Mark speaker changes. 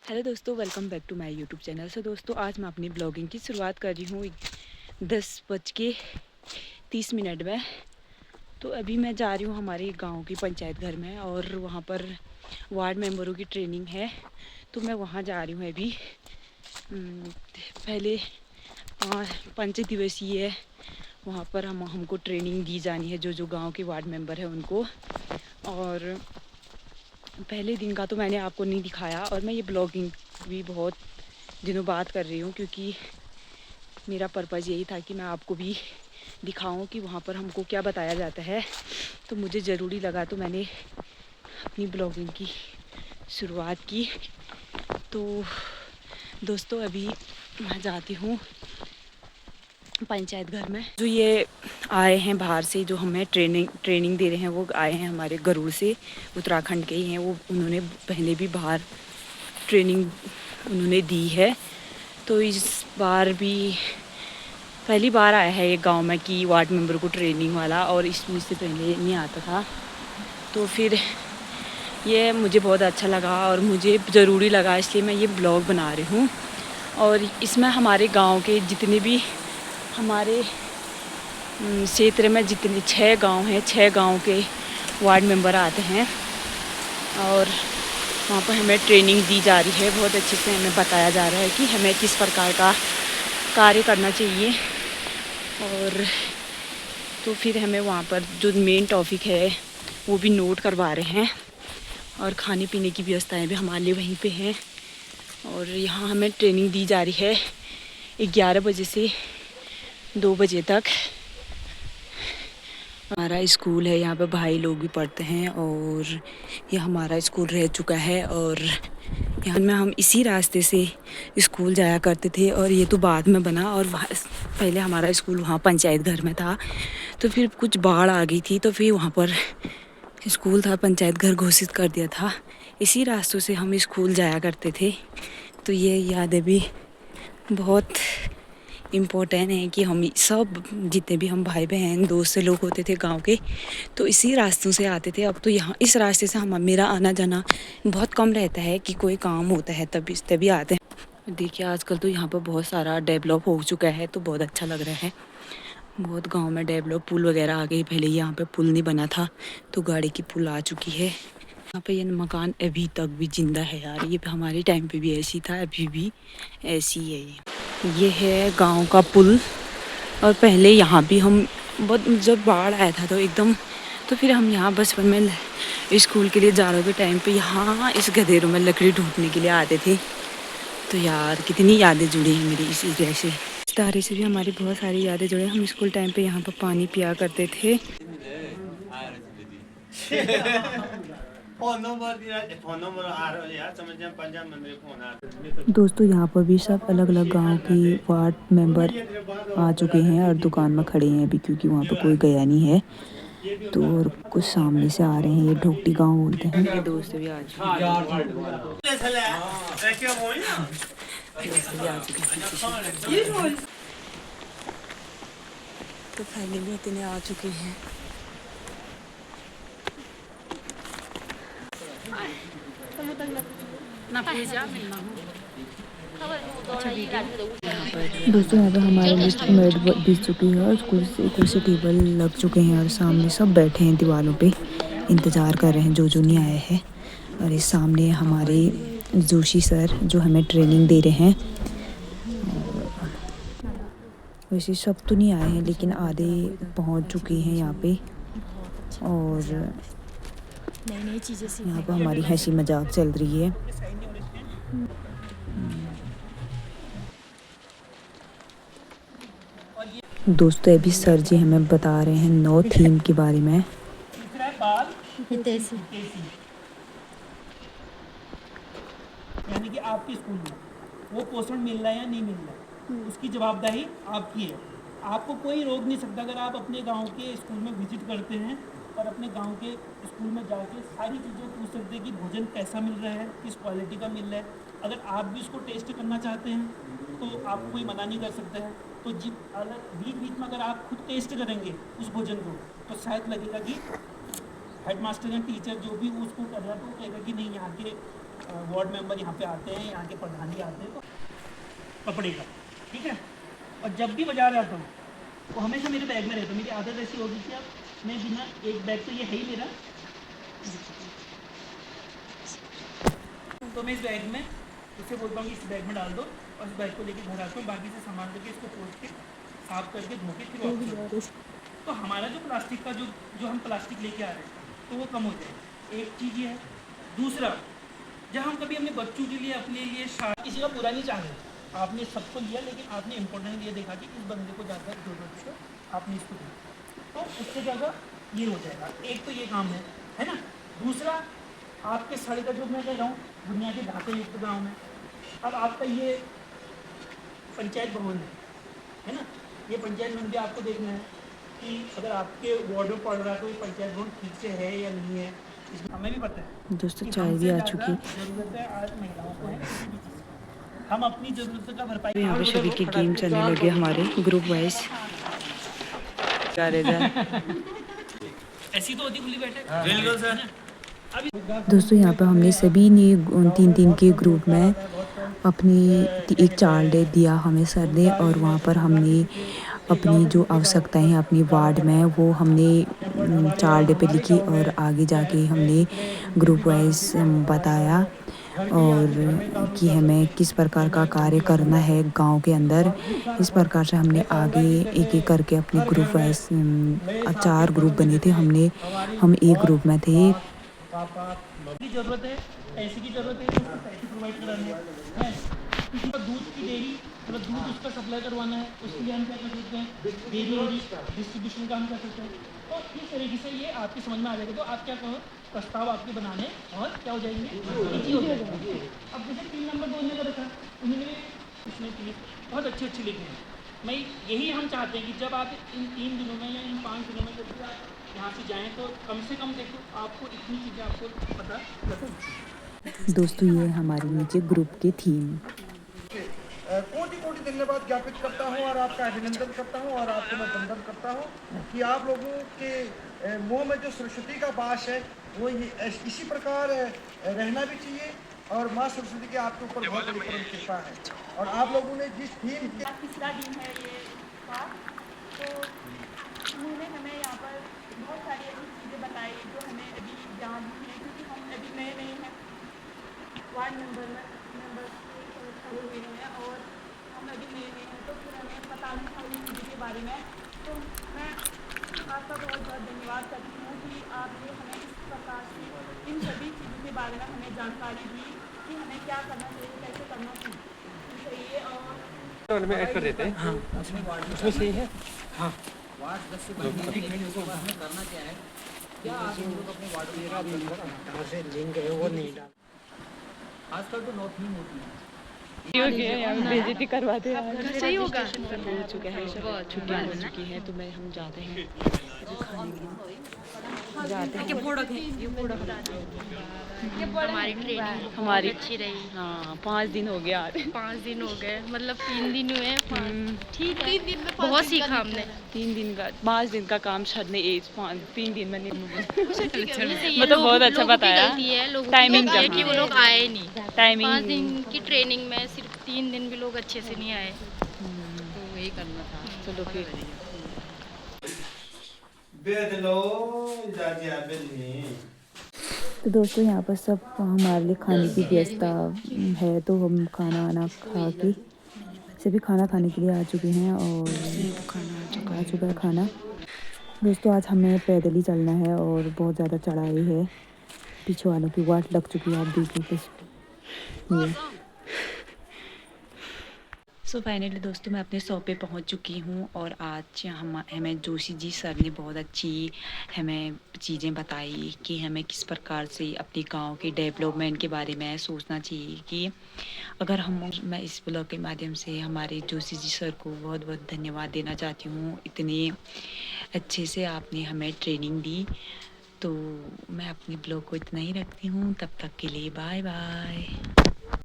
Speaker 1: Hello दोस्तों, welcome back to my YouTube channel. So दोस्तों, आज मैं अपनी ब्लॉगिंग की शुरुआत कर रही हूँ 10:30 में। तो अभी मैं जा रही हूँ हमारे गांव की पंचायत घर में, और वहाँ पर वार्ड मेंबरों की ट्रेनिंग है। तो मैं वहाँ जा रही हूँ अभी। पहले 5 दिवसीय वहाँ पर हमको ट्रेनिंग दी जानी है, जो गाँव के वार्ड मेंबर हैं उनको। और पहले दिन का तो मैंने आपको नहीं दिखाया, और मैं ये ब्लॉगिंग भी बहुत दिनों बाद कर रही हूँ, क्योंकि मेरा पर्पज़ यही था कि मैं आपको भी दिखाऊं कि वहाँ पर हमको क्या बताया जाता है। तो मुझे ज़रूरी लगा, तो मैंने अपनी ब्लॉगिंग की शुरुआत की। तो दोस्तों, अभी मैं जाती हूँ पंचायत घर में। जो ये आए हैं बाहर से, जो हमें ट्रेनिंग दे रहे हैं, वो आए हैं हमारे गरुड़ से, उत्तराखंड के ही हैं वो। उन्होंने पहले भी बाहर ट्रेनिंग उन्होंने दी है। तो इस बार भी पहली बार आया है ये गांव में कि वार्ड मेंबर को ट्रेनिंग वाला, और इससे पहले नहीं आता था। तो फिर ये मुझे बहुत अच्छा लगा और मुझे ज़रूरी लगा, इसलिए मैं ये ब्लॉग बना रही हूँ। और इसमें हमारे गांव के जितने भी हमारे क्षेत्र में जितने 6 गांव हैं, 6 गांव के वार्ड मेंबर आते हैं, और वहाँ पर हमें ट्रेनिंग दी जा रही है। बहुत अच्छे से हमें बताया जा रहा है कि हमें किस प्रकार का कार्य करना चाहिए। और तो फिर हमें वहाँ पर जो मेन टॉपिक है वो भी नोट करवा रहे हैं, और खाने पीने की व्यवस्थाएं भी हमारे लिए वहीं पे हैं। और यहाँ हमें ट्रेनिंग दी जा रही है 11 बजे से 2 बजे तक। हमारा स्कूल है, यहाँ पे भाई लोग भी पढ़ते हैं, और ये हमारा स्कूल रह चुका है। और यहाँ में हम इसी रास्ते से स्कूल जाया करते थे, और ये तो बाद में बना। और पहले हमारा स्कूल वहाँ पंचायत घर में था, तो फिर कुछ बाढ़ आ गई थी, तो फिर वहाँ पर स्कूल था पंचायत घर घोषित कर दिया था। इसी रास्तों से हम स्कूल जाया करते थे। तो ये यादें भी बहुत इम्पोर्टेंट है कि हम सब जितने भी हम भाई बहन दोस्त लोग होते थे गांव के, तो इसी रास्तों से आते थे। अब तो यहाँ इस रास्ते से मेरा आना जाना बहुत कम रहता है, कि कोई काम होता है तभी आते हैं। देखिए, आजकल तो यहाँ पर बहुत सारा डेवलप हो चुका है, तो बहुत अच्छा लग रहा है। बहुत गांव में डेवलप, पुल वगैरह आ गए। पहले यहाँ पे पुल नहीं बना था, तो गाड़ी की पुल आ चुकी है। यहाँ पे ये मकान अभी तक भी जिंदा है यार। ये हमारे टाइम पे भी ऐसी था, अभी भी ऐसी है। ये है गांव का पुल। और पहले यहाँ भी हम बहुत, जब बाढ़ आया था तो एकदम, तो फिर हम यहाँ बचपन में स्कूल के लिए जा रहे थे टाइम पे, यहाँ इस गधेरों में लकड़ी ढूंढने के लिए आते थे। तो यार कितनी यादें जुड़ी हैं मेरी इस एरिया से। इस तारे से भी हमारी बहुत सारी यादें जुड़ी हैं। हम स्कूल टाइम पे यहाँ पर पानी पिया करते थे। दोस्तों, यहाँ पर भी सब अलग अलग गांव के वार्ड मेंबर आ चुके हैं, और दुकान में खड़े हैं अभी, क्योंकि वहाँ पर कोई गया नहीं है। तो और कुछ सामने से आ रहे हैं, ये ढोकटी गांव बोलते हैं। ये दोस्त भी आ चुके हैं। तो फाइनली इतने आ चुके हैं। दोस्तों, यहाँ पे हमारे लिस्ट मेड बीत चुकी है, और कुर्सी टेबल लग चुके हैं, और सामने सब बैठे हैं दीवारों पे, इंतज़ार कर रहे हैं जो नहीं आए हैं। और इस सामने हमारे जोशी सर जो हमें ट्रेनिंग दे रहे हैं। वैसे सब तो नहीं आए हैं, लेकिन आधे पहुँच चुके हैं यहाँ पे। और यहाँ पर हमारी हंसी मजाक चल रही है। दोस्तों, अभी सर जी हमें बता रहे हैं 9 थीम के बारे में।
Speaker 2: यानी कि आपके स्कूल में वो पोषण मिल रहा है या नहीं मिल रहा है, उसकी जवाबदेही आपकी है। आपको कोई रोक नहीं सकता। अगर आप अपने गांव के स्कूल में विजिट करते हैं और अपने गांव के स्कूल में जाके सारी चीज़ें पूछ सकते हैं कि भोजन कैसा मिल रहा है, किस क्वालिटी का मिल रहा है। अगर आप भी उसको टेस्ट करना चाहते हैं तो आप कोई मना नहीं कर सकता है। तो अगर बीच बीच में अगर आप खुद टेस्ट करेंगे उस भोजन को, तो शायद लगेगा कि हेडमास्टर या टीचर जो भी उसको कर रहा है तो वो कहेगा कि नहीं, यहाँ के वार्ड मेंबर यहाँ पे आते हैं, यहाँ के प्रधान भी आते हैं, तो कपड़े का, ठीक है। और जब भी बाजार आता हूँ वो हमेशा मेरे बैग में रहता है। मेरी आदत ऐसी होगी कि अब मैं बिना एक बैग तो ये है ही मेरा, तो मैं इस बैग में उससे बोलता हूँ कि इस बैग में डाल दो और इस बैग को लेके घर आता हूँ, बाकी से सामान करके इसको पोंछ के साफ करके धो के फिर वापस। तो हमारा जो प्लास्टिक का जो हम प्लास्टिक लेके आ रहे हैं तो वो कम हो जाए, एक चीज़ ये है। दूसरा, जब हम कभी अपने बच्चों के लिए, अपने लिए, किसी का बुरा नहीं चाह रहे, आपने सबको लिया लेकिन आपने इम्पोर्टेंट ये देखा कि इस बंदे को ज़्यादा जरूरत है, आपने इसको दिया, तो उससे ज़्यादा ये हो जाएगा। एक तो ये काम है ना। दूसरा, आपके सड़े का जो मैं कह रहा हूँ दुनिया के ढाके युक्त गाँव में, अब आपका ये पंचायत भवन है ना, ये पंचायत भवन भी आपको देखना है कि अगर आपके वार्ड में पड़ रहा है तो ये पंचायत भवन ठीक से है या नहीं है। इसमें हमें भी पता है
Speaker 1: दोस्तों
Speaker 2: कि
Speaker 1: चाय भी
Speaker 2: हमसे
Speaker 1: आ
Speaker 2: ज़्यादा
Speaker 1: चुकी।
Speaker 2: ज़रूरत है आज महिलाओं को है किसी भी चीज़ की। हम अपनी ज़रूरत का भरपाई
Speaker 1: तो यहाँ पे सभी के गेम चलने लगे हमारे ग्रुप वाइज।
Speaker 2: ऐसी तो होती खुली बैठक। बिल्कुल सर।
Speaker 1: दोस्तों यहाँ पर हमने सभी ने 3-3 के ग्रुप में अपनी एक चार्ट दिया हमें सर ने, और वहाँ पर हमने अपनी जो आवश्यकताएं हैं अपनी वार्ड में वो हमने चार्ट पे लिखी, और आगे जाके हमने ग्रुप वाइज बताया और कि हमें किस प्रकार का कार्य करना है गांव के अंदर। इस प्रकार से हमने आगे एक एक करके अपने ग्रुप वाइज 4 ग्रुप बने थे। हम एक ग्रुप में थे।
Speaker 2: की ज़रूरत है, पैसे की ज़रूरत है तो उसको पैसे प्रोवाइड कराने हैं। किसी को दूध की डेयरी, मतलब दूध उसका सप्लाई करवाना है, उसके लिए हम क्या कर सकते हैं, डेयरी डिस्ट्रीब्यूशन का हम कर सकते हैं। तो इस तरीके से ये आपकी समझ में आ जाएगा। तो आप क्या करो, प्रस्ताव आपके बनाने और क्या हो जाएंगे, इजी हो जाएंगे। अब जैसे 3 नंबर बोलने का रखा, उन्होंने उसमें बहुत अच्छे लिखे हैं। मैं यही हम चाहते हैं कि जब आप इन 3 दिनों में या इन 5 दिनों में जब भी आप यहाँ से जाएँ तो कम से कम देखो आपको इतनी चीज़ें आपको पता लगे।
Speaker 1: दोस्तों ये हमारे नीचे ग्रुप की थीम।
Speaker 3: कोटि कोटि धन्यवाद ज्ञापित करता हूँ और आपका अभिनंदन करता हूँ और आपको मैं वंदन करता हूँ कि आप लोगों के मुंह में जो सरस्वती का वास है वो इसी प्रकार रहना भी चाहिए, और माँ सरस्वती की आपके ऊपर बहुत बड़ी परम कृपा है। और आप लोगों ने जिस थीम के
Speaker 4: तीसरा दिन है ये का, तो उन्होंने हमें यहाँ पर बहुत सारी ऐसी चीज़ें बताई जो हमें अभी याद नहीं है, क्योंकि हम अभी नए नए हैं, वार्ड मेंबर खड़े हुए हैं और हम अभी नए नए हैं, तो फिर हमें पता नहीं था इन चीज़ों के बारे में। तो मैं आपका बहुत बहुत धन्यवाद करती हूँ कि आपने हमें इस प्रकार से इन सभी चीज़ों के बारे में हमें जानकारी दी कि हमें क्या करना चाहिए, कैसे करना चाहिए। और
Speaker 3: में ऐड कर देते हैं। हाँ, उसमें सही है। हाँ,
Speaker 5: वार्ड 10 से बनने के बाद हमें करना क्या है, क्या आप इन लोग अपने वार्ड में
Speaker 3: से लिंक है वो नहीं डाल।
Speaker 5: आजकल तो नौ थीम होती है।
Speaker 1: बेइज्जती करवाते हैं।
Speaker 4: सही होगा।
Speaker 1: हो चुका है, छुट्टियाँ हो चुकी है, तो मैं हम जाते हैं
Speaker 6: हमारी ट्रेनिंग
Speaker 1: हमारी
Speaker 6: अच्छी रही।
Speaker 1: हाँ 5 दिन हो गया।
Speaker 6: 5 दिन हो गए, मतलब 3 दिन हुए। ठीक है, 3 दिन में बहुत सीखा हमने।
Speaker 1: 5 दिन का काम सर ने 3 दिन में
Speaker 6: मतलब
Speaker 1: बहुत अच्छा बताया। टाइमिंग
Speaker 6: है कि वो लोग आए नहीं।
Speaker 1: टाइमिंग
Speaker 6: 5 दिन की ट्रेनिंग में सिर्फ 3 दिन भी लोग अच्छे से नहीं आए, तो वही करना था।
Speaker 1: चलो फिर तो दोस्तों यहाँ पर सब हमारे लिए खाने की व्यवस्था है, तो हम खाना वाना खा के सभी खाना खाने के लिए आ चुके हैं और आ चुका है खाना। दोस्तों आज हमें पैदल ही चलना है और बहुत ज़्यादा चढ़ाई है, पीछे वालों की वाट लग चुकी है, आप देखिए ये। सो फाइनली दोस्तों मैं अपने शॉप पे पहुंच चुकी हूं और आज हमें जोशी जी सर ने बहुत अच्छी हमें चीज़ें बताई कि हमें किस प्रकार से अपने गांव के डेवलपमेंट के बारे में सोचना चाहिए। कि अगर मैं इस ब्लॉग के माध्यम से हमारे जोशी जी सर को बहुत बहुत धन्यवाद देना चाहती हूँ, इतने अच्छे से आपने हमें ट्रेनिंग दी। तो मैं अपने ब्लॉग को इतना ही रखती हूँ, तब तक के लिए बाय बाय।